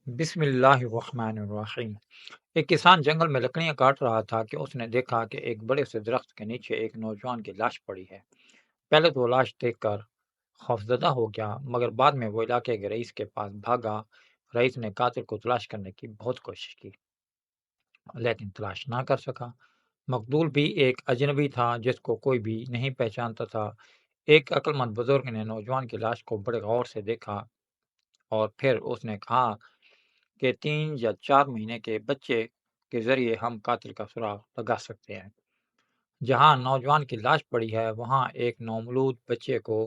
بسم اللہ الرحمن الرحیم۔ ایک کسان جنگل میں لکڑیاں کاٹ رہا تھا کہ اس نے دیکھا کہ ایک بڑے سے درخت کے نیچے ایک نوجوان کی لاش پڑی ہے۔ پہلے تو وہ لاش دیکھ کر خوفزدہ ہو گیا، مگر بعد میں وہ علاقے کے رئیس کے پاس بھاگا۔ رئیس نے قاتل کو تلاش کرنے کی بہت کوشش کی، لیکن تلاش نہ کر سکا۔ مقتول بھی ایک اجنبی تھا جس کو کوئی بھی نہیں پہچانتا تھا۔ ایک عقل مند بزرگ نے نوجوان کی لاش کو بڑے غور سے دیکھا اور پھر اس نے کہا کہ 3 یا 4 مہینے کے بچے کے ذریعے ہم قاتل کا سراغ لگا سکتے ہیں۔ جہاں نوجوان کی لاش پڑی ہے وہاں ایک نومولود بچے کو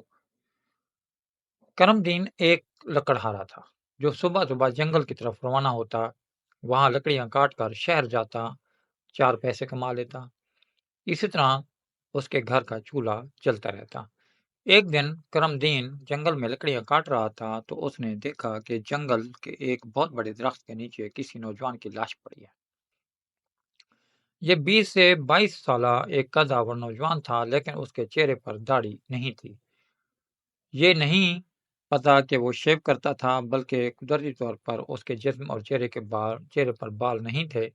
کرم دین ایک لکڑہارا تھا جو صبح صبح جنگل کی طرف روانہ ہوتا، وہاں لکڑیاں کاٹ کر شہر جاتا، 4 پیسے کما لیتا۔ اسی طرح اس کے گھر کا چولہا جلتا رہتا۔ ایک دن کرم دین جنگل میں لکڑیاں کاٹ رہا تھا تو اس نے دیکھا کہ جنگل کے ایک بہت بڑے درخت کے نیچے کسی نوجوان کی لاش پڑی ہے۔ یہ 20 سے 22 سالہ ایک قدآور نوجوان تھا، لیکن اس کے چہرے پر داڑھی نہیں تھی۔ یہ نہیں پتا کہ وہ شیو کرتا تھا، بلکہ قدرتی طور پر اس کے جسم اور چہرے پر بال نہیں تھے۔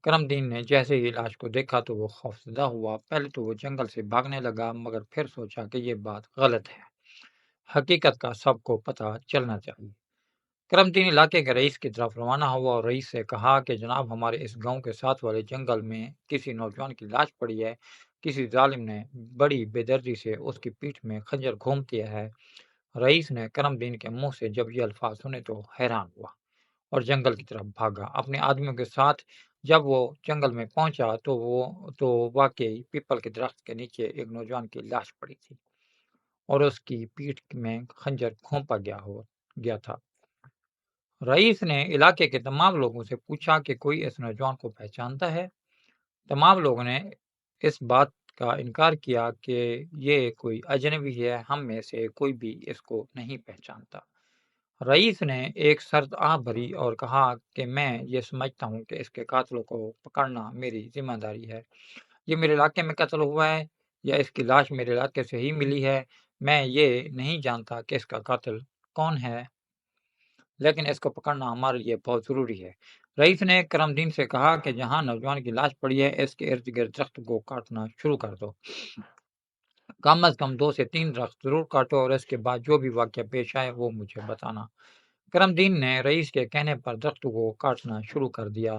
کرم دین نے جیسے ہی لاش کو دیکھا تو وہ خوفزدہ ہوا۔ پہلے تو وہ جنگل سے بھاگنے لگا، مگر پھر سوچا کہ یہ بات غلط ہے، حقیقت کا سب کو پتہ چلنا چاہیے۔ کرم دین علاقے کے رئیس کی طرف روانہ ہوا اور رئیس سے کہا کہ جناب، ہمارے اس گاؤں کے ساتھ والے جنگل میں کسی نوجوان کی لاش پڑی ہے۔ کسی ظالم نے بڑی بے دردی سے اس کی پیٹھ میں خنجر گھوم دیا ہے۔ رئیس نے کرم دین کے منہ سے جب یہ الفاظ سنے تو حیران ہوا اور جنگل کی طرف بھاگا اپنے آدمیوں کے ساتھ۔ جب وہ جنگل میں پہنچا تو واقعی پیپل کے درخت کے نیچے ایک نوجوان کی لاش پڑی تھی اور اس کی پیٹھ میں خنجر گھونپا گیا تھا۔ رئیس نے علاقے کے تمام لوگوں سے پوچھا کہ کوئی اس نوجوان کو پہچانتا ہے۔ تمام لوگوں نے اس بات کا انکار کیا کہ یہ کوئی اجنبی ہے، ہم میں سے کوئی بھی اس کو نہیں پہچانتا۔ رئیس نے ایک سرد آہ بھری اور کہا کہ میں یہ سمجھتا ہوں کہ اس کے قاتلوں کو پکڑنا میری ذمہ داری ہے۔ یہ میرے علاقے میں قتل ہوا ہے یا اس کی لاش میرے علاقے سے ہی ملی ہے، میں یہ نہیں جانتا کہ اس کا قاتل کون ہے، لیکن اس کو پکڑنا ہمارے لیے بہت ضروری ہے۔ رئیس نے کرم دین سے کہا کہ جہاں نوجوان کی لاش پڑی ہے اس کے ارد گرد درخت کو کاٹنا شروع کر دو۔ کم از کم 2 سے 3 درخت ضرور کاٹو اور اس کے بعد جو بھی واقعہ پیش آئے وہ مجھے بتانا۔ کرم دین نے رئیس کے کہنے پر درختوں کو کاٹنا شروع کر دیا۔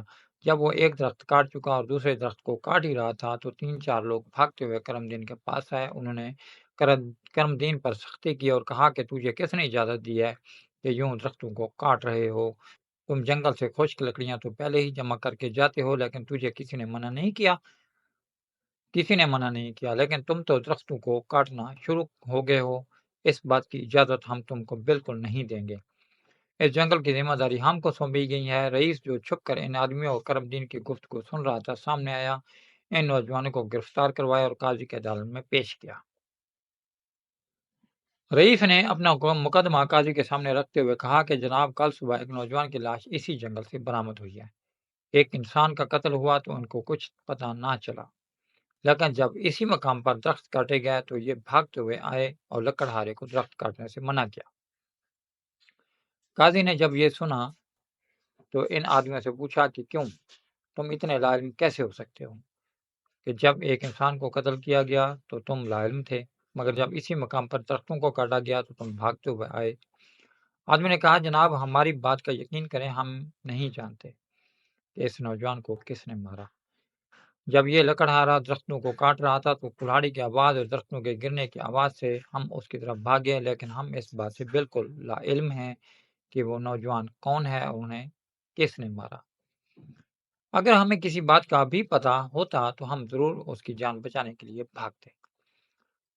جب وہ ایک درخت کاٹ چکا اور دوسرے درخت کو کاٹ ہی رہا تھا تو 3 4 لوگ بھاگتے ہوئے کرم دین کے پاس آئے۔ انہوں نے کرم دین پر سختی کی اور کہا کہ تجھے کس نے اجازت دی ہے کہ یوں درختوں کو کاٹ رہے ہو؟ تم جنگل سے خشک لکڑیاں تو پہلے ہی جمع کر کے جاتے ہو، لیکن تجھے کسی نے منع نہیں کیا، لیکن تم تو درختوں کو کاٹنا شروع ہو گئے ہو۔ اس بات کی اجازت ہم تم کو بالکل نہیں دیں گے۔ اس جنگل کی ذمہ داری ہم کو سونپی گئی ہے۔ رئیس جو چھپ کر ان آدمیوں اور کرم دین کی گفتگو سن رہا تھا سامنے آیا، ان نوجوانوں کو گرفتار کروایا اور قاضی کی عدالت میں پیش کیا۔ رئیس نے اپنا مقدمہ قاضی کے سامنے رکھتے ہوئے کہا کہ جناب، کل صبح ایک نوجوان کی لاش اسی جنگل سے برآمد ہوئی ہے۔ ایک انسان کا قتل ہوا تو ان کو کچھ پتہ نہ چلا، لیکن جب اسی مقام پر درخت کاٹے گئے تو یہ بھاگتے ہوئے آئے اور لکڑہارے کو درخت کاٹنے سے منع کیا۔ قاضی نے جب یہ سنا تو ان آدمیوں سے پوچھا کہ کیوں تم اتنے لاعلم کیسے ہو سکتے ہو کہ جب ایک انسان کو قتل کیا گیا تو تم لاعلم تھے، مگر جب اسی مقام پر درختوں کو کاٹا گیا تو تم بھاگتے ہوئے آئے۔ آدمی نے کہا جناب، ہماری بات کا یقین کریں، ہم نہیں جانتے کہ اس نوجوان کو کس نے مارا۔ جب یہ لکڑہارا درختوں کو کاٹ رہا تھا تو کلاڑی کی آواز اور درختوں کے گرنے کی آواز سے ہم اس کی طرف بھاگے، لیکن ہم اس بات سے بالکل لا علم ہیں کہ وہ نوجوان کون ہے اور انہیں کس نے مارا۔ اگر ہمیں کسی بات کا بھی پتہ ہوتا تو ہم ضرور اس کی جان بچانے کے لیے بھاگتے۔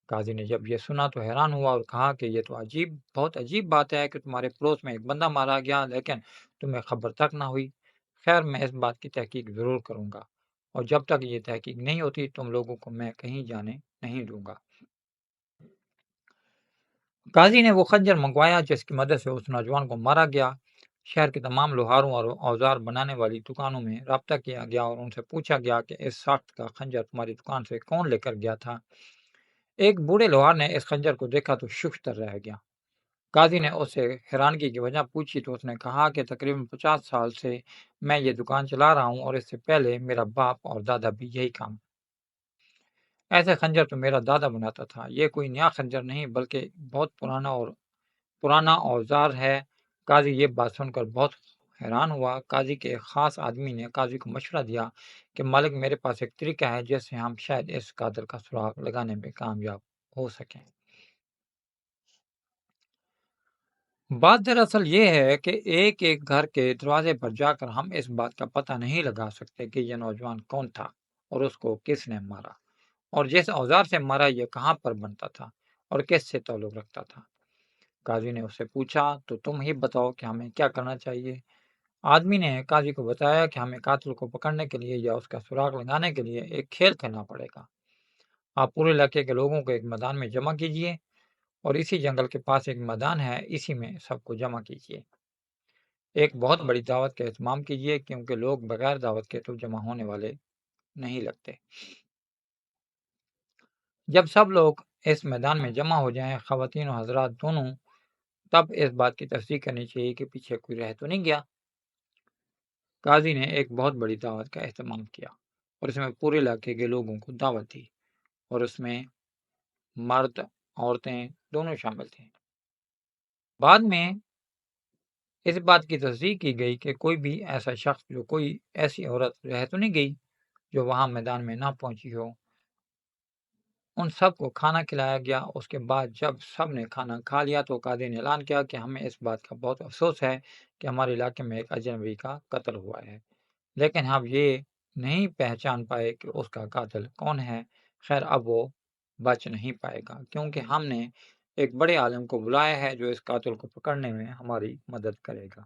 قاضی نے جب یہ سنا تو حیران ہوا اور کہا کہ یہ تو بہت عجیب بات ہے کہ تمہارے پڑوس میں ایک بندہ مارا گیا لیکن تمہیں خبر تک نہ ہوئی۔ خیر، میں اس بات کی تحقیق ضرور کروں گا اور جب تک یہ تحقیق نہیں ہوتی تم لوگوں کو میں کہیں جانے نہیں دوں گا۔ قاضی نے وہ خنجر منگوایا جس کی مدد سے اس نوجوان کو مارا گیا۔ شہر کے تمام لوہاروں اور اوزار بنانے والی دکانوں میں رابطہ کیا گیا اور ان سے پوچھا گیا کہ اس ساخت کا خنجر تمہاری دکان سے کون لے کر گیا تھا۔ ایک بوڑھے لوہار نے اس خنجر کو دیکھا تو ششتر رہ گیا قاضی نے اس سے حیرانگی کی وجہ پوچھی تو اس نے کہا کہ تقریباً 50 سال سے میں یہ دکان چلا رہا ہوں اور اس سے پہلے میرا باپ اور دادا بھی یہی کام۔ ایسے خنجر تو میرا دادا بناتا تھا، یہ کوئی نیا خنجر نہیں بلکہ بہت پرانا اوزار ہے۔ قاضی یہ بات سن کر بہت حیران ہوا۔ قاضی کے ایک خاص آدمی نے قاضی کو مشورہ دیا کہ مالک، میرے پاس ایک طریقہ ہے جس سے ہم شاید اس قاتل کا سراغ لگانے میں کامیاب ہو سکیں۔ بات دراصل یہ ہے کہ ایک ایک گھر کے دروازے پر جا کر ہم اس بات کا پتہ نہیں لگا سکتے کہ یہ نوجوان کون تھا اور اس کو کس نے مارا، اور جس اوزار سے مارا یہ کہاں پر بنتا تھا اور کس سے تعلق رکھتا تھا۔ قاضی نے اس سے پوچھا تو تم ہی بتاؤ کہ ہمیں کیا کرنا چاہیے۔ آدمی نے قاضی کو بتایا کہ ہمیں قاتل کو پکڑنے کے لیے یا اس کا سراغ لگانے کے لیے ایک کھیل کھیلنا پڑے گا۔ آپ پورے علاقے کے لوگوں کو ایک میدان میں جمع کیجیے اور اسی جنگل کے پاس ایک میدان ہے، اسی میں سب کو جمع کیجیے۔ ایک بہت بڑی دعوت کا اہتمام کیجیے کیونکہ لوگ بغیر دعوت کے تو جمع ہونے والے نہیں لگتے۔ جب سب لوگ اس میدان میں جمع ہو جائیں، خواتین و حضرات دونوں، تب اس بات کی تصدیق کرنی چاہیے کہ پیچھے کوئی رہ تو نہیں گیا۔ قاضی نے ایک بہت بڑی دعوت کا اہتمام کیا اور اس میں پورے علاقے کے لوگوں کو دعوت دی اور اس میں مرد عورتیں دونوں شامل تھے۔ بعد میں اس بات کی تصدیق کی گئی کہ کوئی بھی ایسا شخص جو کوئی ایسی عورت رہ تو نہیں گئی جو وہاں میدان میں نہ پہنچی ہو۔ ان سب کو کھانا کھلایا گیا۔ اس کے بعد جب سب نے کھانا کھا لیا تو قاضی نے اعلان کیا کہ ہمیں اس بات کا بہت افسوس ہے کہ ہمارے علاقے میں ایک اجنبی کا قتل ہوا ہے، لیکن ہم یہ نہیں پہچان پائے کہ اس کا قاتل کون ہے۔ خیر، اب وہ بچ نہیں پائے گا کیونکہ ہم نے ایک بڑے عالم کو بلایا ہے جو اس قاتل کو پکڑنے میں ہماری مدد کرے گا۔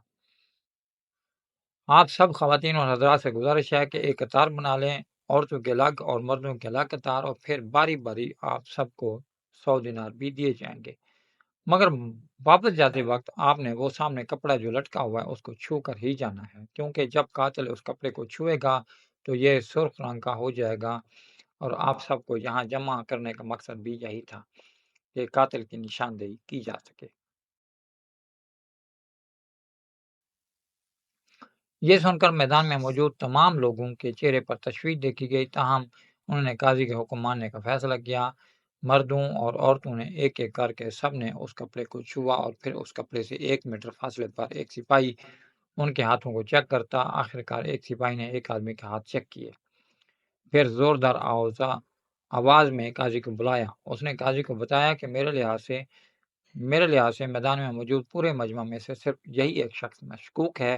آپ سب خواتین اور حضرات سے گزارش ہے کہ ایک قطار بنا لیں، عورتوں کے الگ اور مردوں کے الگ قطار، اور پھر باری باری آپ سب کو 100 دینار بھی دیے جائیں گے، مگر واپس جاتے وقت آپ نے وہ سامنے کپڑا جو لٹکا ہوا ہے اس کو چھو کر ہی جانا ہے، کیونکہ جب قاتل اس کپڑے کو چھوئے گا تو یہ سرخ رنگ کا ہو جائے گا، اور آپ سب کو یہاں جمع کرنے کا مقصد بھی یہی تھا کہ قاتل کی نشاندہی کی جا سکے۔ یہ سن کر میدان میں موجود تمام لوگوں کے چہرے پر تشویش دیکھی گئی، تاہم انہوں نے قاضی کے حکم ماننے کا فیصلہ کیا۔ مردوں اور عورتوں نے ایک ایک کر کے سب نے اس کپڑے کو چھوا اور پھر اس کپڑے سے 1 میٹر فاصلے پر ایک سپاہی ان کے ہاتھوں کو چیک کرتا۔ آخرکار ایک سپاہی نے ایک آدمی کے ہاتھ چیک کیے، پھر زوردار آواز میں قاضی کو بلایا۔ اس نے قاضی کو بتایا کہ میرے لحاظ سے میدان میں موجود پورے مجمع میں سے صرف یہی ایک شخص مشکوک ہے۔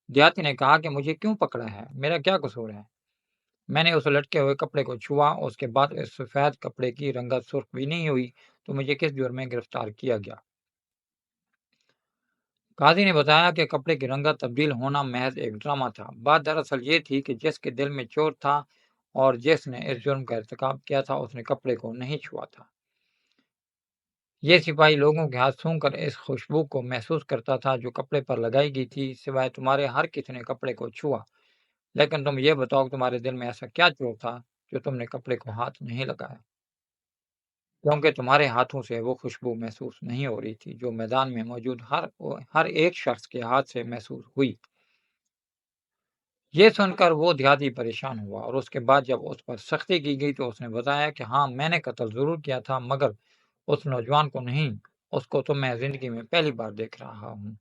دیہاتی نے کہا کہ مجھے کیوں پکڑا ہے؟ میرا کیا قصور ہے؟ میں نے اس لٹکے ہوئے کپڑے کو چھوا، اس کے بعد اس سفید کپڑے کی رنگت سرخ بھی نہیں ہوئی، تو مجھے کس جرم میں گرفتار کیا گیا؟ قاضی نے بتایا کہ کپڑے کی رنگت تبدیل ہونا محض ایک ڈرامہ تھا۔ بات دراصل یہ تھی کہ جس کے دل میں چور تھا اور جس نے اس جرم کا ارتکاب کیا تھا اس نے کپڑے کو نہیں چھوا تھا۔ یہ سپاہی لوگوں کے ہاتھ سونگھ کر اس خوشبو کو محسوس کرتا تھا جو کپڑے پر لگائی گئی تھی، سوائے تمہارے ہر کسی نے کپڑے کو چھوا۔ لیکن تم یہ بتاؤ کہ تمہارے دل میں ایسا کیا چور تھا جو تم نے کپڑے کو ہاتھ نہیں لگایا، کیونکہ تمہارے ہاتھوں سے وہ خوشبو محسوس نہیں ہو رہی تھی جو میدان میں موجود ہر ایک شخص کے ہاتھ سے محسوس ہوئی۔ یہ سن کر وہ دیہاتی پریشان ہوا اور اس کے بعد جب اس پر سختی کی گئی تو اس نے بتایا کہ ہاں، میں نے قتل ضرور کیا تھا مگر اس نوجوان کو نہیں، اس کو تو میں زندگی میں پہلی بار دیکھ رہا ہوں۔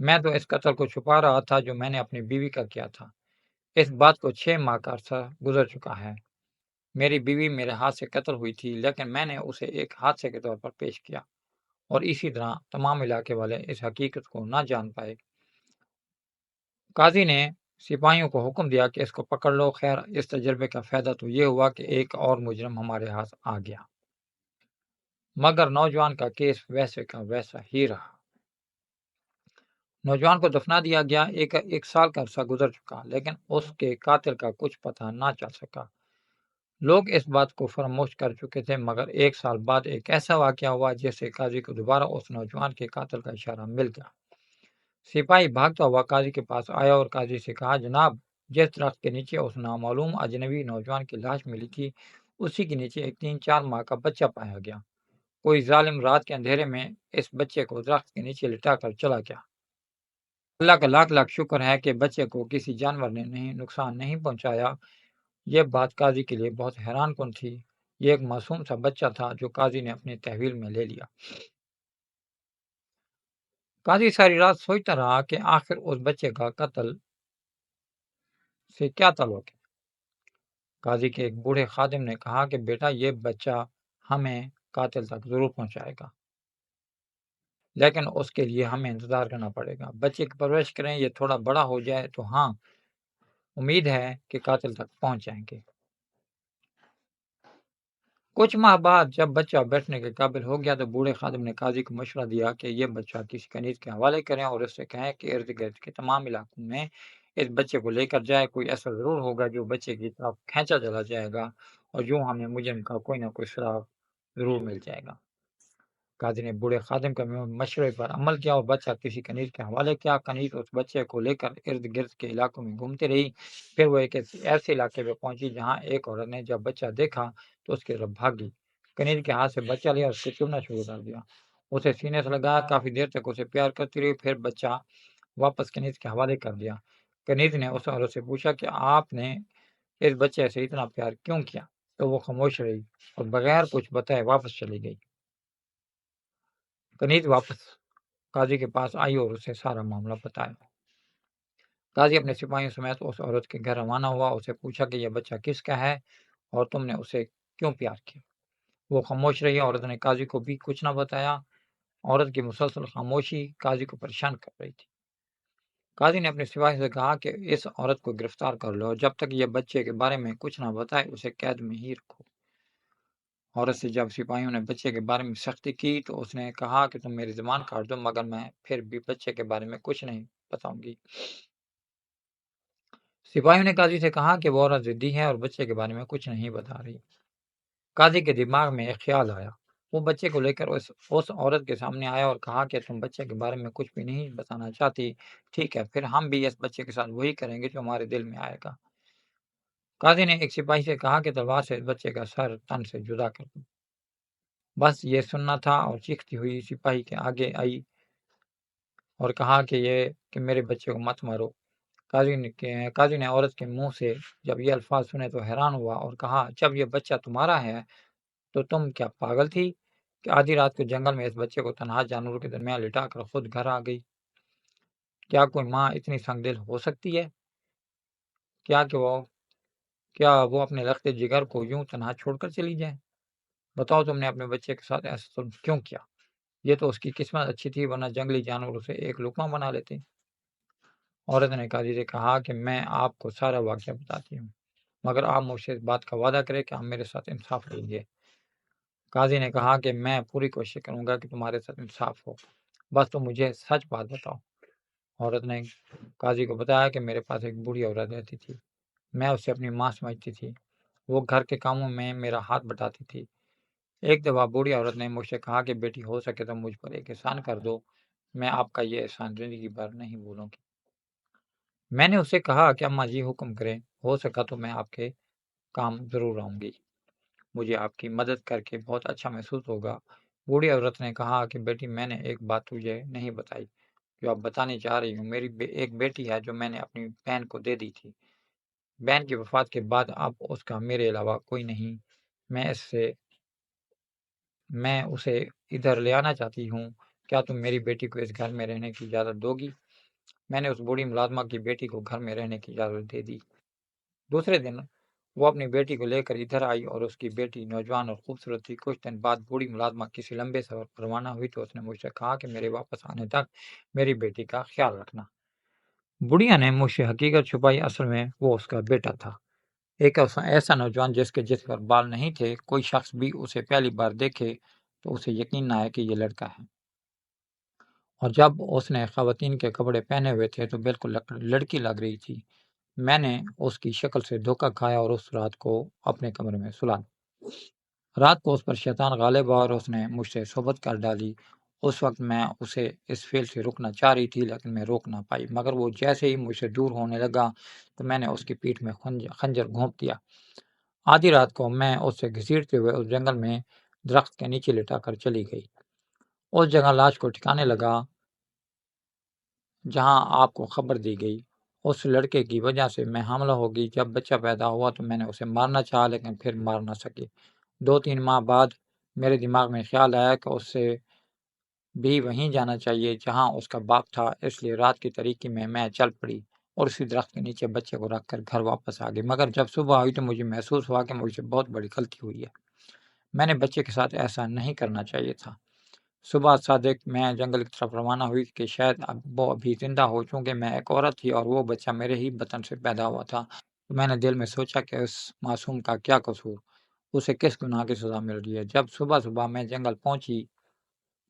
میں تو اس قتل کو چھپا رہا تھا جو میں نے اپنی بیوی کا کیا تھا۔ اس بات کو 6 ماہ کا عرصہ گزر چکا ہے۔ میری بیوی میرے ہاتھ سے قتل ہوئی تھی، لیکن میں نے اسے ایک حادثے کے طور پر پیش کیا اور اسی طرح تمام علاقے والے اس حقیقت کو نہ جان پائے۔ قاضی نے سپاہیوں کو حکم دیا کہ اس کو پکڑ لو۔ خیر، اس تجربے کا فائدہ تو یہ ہوا کہ ایک اور مجرم ہمارے ہاتھ آ گیا، مگر نوجوان کا کیس ویسے کا ویسا ہی رہا۔ نوجوان کو دفنا دیا گیا۔ ایک سال کا عرصہ گزر چکا لیکن اس کے قاتل کا کچھ پتہ نہ چل سکا۔ لوگ اس بات کو فراموش کر چکے تھے، مگر 1 سال بعد ایک ایسا واقعہ ہوا جس سے قاضی کو دوبارہ اس نوجوان کے قاتل کا اشارہ مل گیا۔ سپاہی بھاگتا ہوا قاضی کے پاس آیا اور قاضی سے کہا، جناب، جس درخت کے نیچے اس نامعلوم اجنبی نوجوان کی لاش ملی تھی اسی کے نیچے ایک 3-4 ماہ کا بچہ پایا گیا۔ کوئی ظالم رات کے اندھیرے میں اس بچے کو درخت کے نیچے لٹا کر چلا گیا۔ اللہ کا لاکھ لاکھ شکر ہے کہ بچے کو کسی جانور نے نقصان نہیں پہنچایا۔ یہ بات قاضی کے لیے بہت حیران کن تھی۔ یہ ایک معصوم سا بچہ تھا جو قاضی نے اپنے تحویل میں لے لیا۔ قاضی ساری رات سوچتا رہا کہ آخر اس بچے کا قتل سے کیا تعلق ہے۔ قاضی کے ایک بوڑھے خادم نے کہا کہ بیٹا، یہ بچہ ہمیں قاتل تک ضرور پہنچائے گا، لیکن اس کے لیے ہمیں انتظار کرنا پڑے گا۔ بچے کی پرورش کریں، یہ تھوڑا بڑا ہو جائے تو ہاں، امید ہے کہ قاتل تک پہنچ جائیں گے۔ کچھ ماہ بعد جب بچہ بیٹھنے کے قابل ہو گیا تو بوڑھے خادم نے قاضی کو مشورہ دیا کہ یہ بچہ کسی کنیز کے حوالے کریں اور اس سے کہیں کہ ارد گرد کے تمام علاقوں میں اس بچے کو لے کر جائے۔ کوئی ایسا ضرور ہوگا جو بچے کی طرف کھینچا چلا جائے گا اور یوں ہمیں مجرم کا کوئی نہ کوئی سراغ ضرور مل جائے گا۔ قاضی نے بوڑھے خادم کے مشورے پر عمل کیا اور بچہ کسی کنیز کے حوالے کیا۔ کنیز اس بچے کو لے کر ارد گرد کے علاقوں میں گھومتی رہی۔ پھر وہ ایک ایسے علاقے پہ پہنچی جہاں ایک عورت نے جب بچہ دیکھا تو اس کی طرف بھاگی، کنیز کے ہاتھ سے بچہ لیا اور اس کو چومنا شروع کر دیا۔ اسے سینے سے لگایا، کافی دیر تک اسے پیار کرتی رہی، پھر بچہ واپس کنیز کے حوالے کر دیا۔ کنیز نے اس عورت سے پوچھا کہ آپ نے اس بچے سے اتنا پیار کیوں کیا؟ تو وہ خاموش رہی اور بغیر کچھ بتائے واپس چلی گئی۔ کنیز واپس قاضی کے پاس آئی اور اسے سارا معاملہ بتایا۔ قاضی اپنے سپاہیوں سمیت اس عورت کے گھر روانہ ہوا۔ اسے پوچھا کہ یہ بچہ کس کا ہے اور تم نے اسے کیوں پیار کیا؟ وہ خاموش رہی۔ عورت نے قاضی کو بھی کچھ نہ بتایا۔ عورت کی مسلسل خاموشی قاضی کو پریشان کر رہی تھی۔ قاضی نے اپنے سپاہی سے کہا کہ اس عورت کو گرفتار کر لو، جب تک یہ بچے کے بارے میں کچھ نہ بتائے اسے قید میں ہی رکھو۔ عورت سے جب سپاہیوں نے بچے کے بارے میں سختی کی تو اس نے کہا کہ تم میری زبان کاٹ دو مگر میں پھر بھی بچے کے بارے میں کچھ نہیں بتاؤں گی۔ سپاہیوں نے قاضی سے کہا کہ وہ عورت ضدی ہے اور بچے کے بارے میں کچھ نہیں بتا رہی۔ قاضی کے دماغ میں ایک خیال آیا۔ وہ بچے کو لے کر اس عورت کے سامنے آیا اور کہا کہ تم بچے کے بارے میں کچھ بھی نہیں بتانا چاہتی، ٹھیک ہے، پھر ہم بھی اس بچے کے ساتھ وہی کریں گے جو ہمارے دل میں آئے گا۔ قاضی نے ایک سپاہی سے کہا کہ تلوار سے اس بچے کا سر تن سے جدا کر دو۔ بس یہ سننا تھا اور چیختی ہوئی سپاہی کے آگے آئی اور کہا کہ میرے بچے کو مت مارو۔ قاضی نے عورت کے منہ سے جب یہ الفاظ سنے تو حیران ہوا اور کہا، جب یہ بچہ تمہارا ہے تو تم کیا پاگل تھی کہ آدھی رات کو جنگل میں اس بچے کو تنہا جانوروں کے درمیان لٹا کر خود گھر آ گئی؟ کیا کوئی ماں اتنی سنگ دل ہو سکتی ہے؟ کیا وہ اپنے لختے جگر کو یوں تنہا چھوڑ کر چلی جائے؟ بتاؤ تم نے اپنے بچے کے ساتھ ایسا ظلم کیوں کیا؟ یہ تو اس کی قسمت اچھی تھی ورنہ جنگلی جانوروں سے ایک لقمہ بنا لیتے۔ عورت نے قاضی سے کہا کہ میں آپ کو سارا واقعہ بتاتی ہوں مگر آپ مجھ سے اس بات کا وعدہ کریں کہ آپ میرے ساتھ انصاف کریں گے۔ قاضی نے کہا کہ میں پوری کوشش کروں گا کہ تمہارے ساتھ انصاف ہو، بس تم مجھے سچ بات بتاؤ۔ عورت نے قاضی کو بتایا کہ میرے پاس ایک بوڑھی عورت رہتی تھی، میں اسے اپنی ماں سمجھتی تھی، وہ گھر کے کاموں میں میرا ہاتھ بٹاتی تھی۔ ایک دفعہ بوڑھی عورت نے مجھ سے کہا کہ بیٹی ہو سکے تو مجھ پر ایک احسان کر دو، میں آپ کا یہ احسان زندگی بھر نہیں بھولوں گی۔ میں نے اسے کہا کہ اماں جی حکم کریں، ہو سکا تو میں آپ کے کام ضرور آؤں گی، مجھے آپ کی مدد کر کے بہت اچھا محسوس ہوگا۔ بوڑھی عورت نے کہا کہ بیٹی میں نے ایک بات تجھے نہیں بتائی جو آپ بتانے چاہ رہی ہوں۔ میری ایک بیٹی ہے جو میں نے اپنی بہن کو دے دی تھی۔ بہن کی وفات کے بعد اب اس کا میرے علاوہ کوئی نہیں۔ میں اسے ادھر لے آنا چاہتی ہوں، کیا تم میری بیٹی کو اس گھر میں رہنے کی اجازت دو گی؟ میں نے اس بوڑھی ملازمہ کی بیٹی کو گھر میں رہنے کی اجازت دے دی۔ دوسرے دن وہ اپنی بیٹی کو لے کر ادھر آئی اور اس کی بیٹی نوجوان اور خوبصورت تھی۔ کچھ دن بعد بوڑھی ملازمہ کسی لمبے سفر پر روانہ ہوئی تو اس نے مجھ سے کہا کہ میرے واپس آنے تک میری بیٹی کا خیال رکھنا۔ بڑھیا نے مجھ سے حقیقت چھپائی، اصل میں وہ اس کا بیٹا تھا، ایک ایسا نوجوان جس کے جسم پر بال نہیں تھے۔ کوئی شخص بھی اسے پہلی بار دیکھے تو اسے یقین نہ آئے کہ یہ لڑکا ہے، اور جب اس نے خواتین کے کپڑے پہنے ہوئے تھے تو بالکل لڑکی لگ رہی تھی۔ میں نے اس کی شکل سے دھوکہ کھایا اور اس رات کو اپنے کمرے میں سلا دیا۔ رات کو اس پر شیطان غالب ہوا اور اس نے مجھ سے صحبت کر ڈالی۔ اس وقت میں اسے اس فعل سے روکنا چاہ رہی تھی لیکن میں روک نہ پائی، مگر وہ جیسے ہی مجھ سے دور ہونے لگا تو میں نے اس کی پیٹھ میں خنجر گھونپ دیا۔ آدھی رات کو میں اس سے گھسیٹتے ہوئے اس جنگل میں درخت کے نیچے لٹا کر چلی گئی۔ اس جگہ لاش کو ٹھکانے لگا جہاں آپ کو خبر دی گئی۔ اس لڑکے کی وجہ سے میں حاملہ ہو گئی۔ جب بچہ پیدا ہوا تو میں نے اسے مارنا چاہا لیکن پھر مار نہ سکی۔ 2-3 ماہ بعد میرے دماغ میں خیال آیا کہ اس سے بھی وہیں جانا چاہیے جہاں اس کا باپ تھا، اس لیے رات کی تاریکی میں چل پڑی اور اسی درخت کے نیچے بچے کو رکھ کر گھر واپس آ گئی۔ مگر جب صبح ہوئی تو مجھے محسوس ہوا کہ مجھ سے بہت بڑی غلطی ہوئی ہے۔ میں نے بچے کے ساتھ ایسا نہیں کرنا چاہیے تھا۔ صبح صادق میں جنگل کی طرف روانہ ہوئی کہ شاید وہ ابھی زندہ ہو، چونکہ میں ایک عورت تھی اور وہ بچہ میرے ہی بطن سے پیدا ہوا تھا۔ تو میں نے دل میں سوچا کہ اس معصوم کا کیا قصور، اسے کس گناہ کی سزا مل رہی ہے۔ جب صبح میں جنگل پہنچی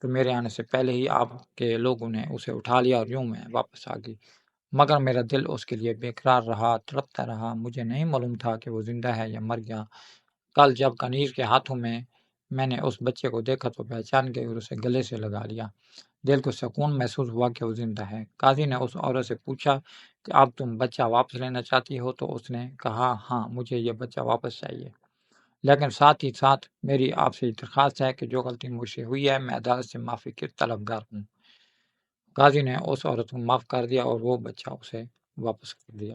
تو میرے آنے سے پہلے ہی آپ کے لوگوں نے اسے اٹھا لیا اور یوں میں واپس آ گئی، مگر میرا دل اس کے لیے بےقرار رہا، تڑپتا رہا۔ مجھے نہیں معلوم تھا کہ وہ زندہ ہے یا مر گیا۔ کل جب کنیر کے ہاتھوں میں نے اس بچے کو دیکھا تو پہچان گئی اور اسے گلے سے لگا لیا۔ دل کو سکون محسوس ہوا کہ وہ زندہ ہے۔ قاضی نے اس عورت سے پوچھا کہ اب تم بچہ واپس لینا چاہتی ہو؟ تو اس نے کہا ہاں، مجھے یہ بچہ واپس چاہیے، لیکن ساتھ ہی ساتھ میری آپ سے درخواست ہے کہ جو غلطی مجھ سے ہوئی ہے میں عدالت سے معافی کی طلبگار ہوں۔ قاضی نے اس عورت کو معاف کر دیا اور وہ بچہ اسے واپس کر دیا۔